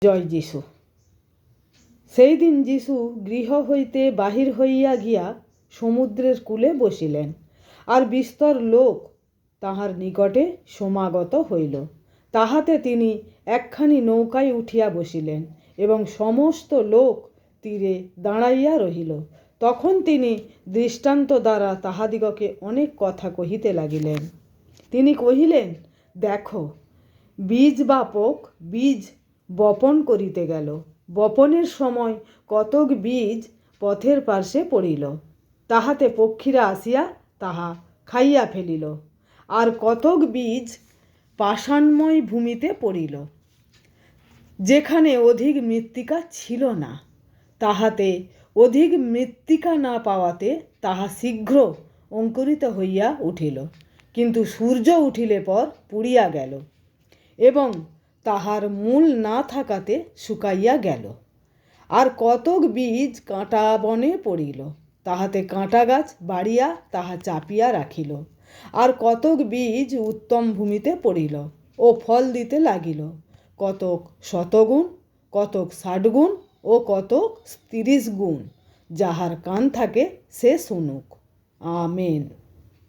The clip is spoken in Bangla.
জয় যীশু। সেই দিন যীশু গৃহ হইতে বাহির হইয়া গিয়া সমুদ্রের কূলে বসিলেন, আর বিস্তর লোক তাহার নিকটে সমাগত হইল। তাহাতে তিনি একখানি নৌকায় উঠিয়া বসিলেন এবং সমস্ত লোক তীরে দাঁড়াইয়া রহিল। তখন তিনি দৃষ্টান্ত দ্বারা তাহাদিগকে অনেক কথা কহিতে লাগিলেন। তিনি কহিলেন, দেখো, বীজ বাপক বীজ বপন করিতে গেল। বপনের সময় কতক বীজ পথের পার্শ্বে পড়িল, তাহাতে পক্ষীরা আসিয়া তাহা খাইয়া ফেলিল। আর কতক বীজ পাষাণময় ভূমিতে পড়িল, যেখানে অধিক মৃত্তিকা ছিল না। তাহাতে অধিক মৃত্তিকা না পাওয়াতে তাহা শীঘ্র অঙ্কুরিত হইয়া উঠিল, কিন্তু সূর্য উঠিলে পর পুড়িয়া গেল এবং তাহার মূল না থাকাতে শুকাইয়া গেল। আর কতক বীজ কাঁটা বনে পড়িল, তাহাতে কাঁটা গাছ বাড়িয়া তাহা চাপিয়া রাখিল। আর কতক বীজ উত্তম ভূমিতে পড়িল ও ফল দিতে লাগিল, কতক 100 গুণ, কতক 60 গুণ ও কতক 30 গুণ। যাহার কান থাকে সে শুনুক। আমেন।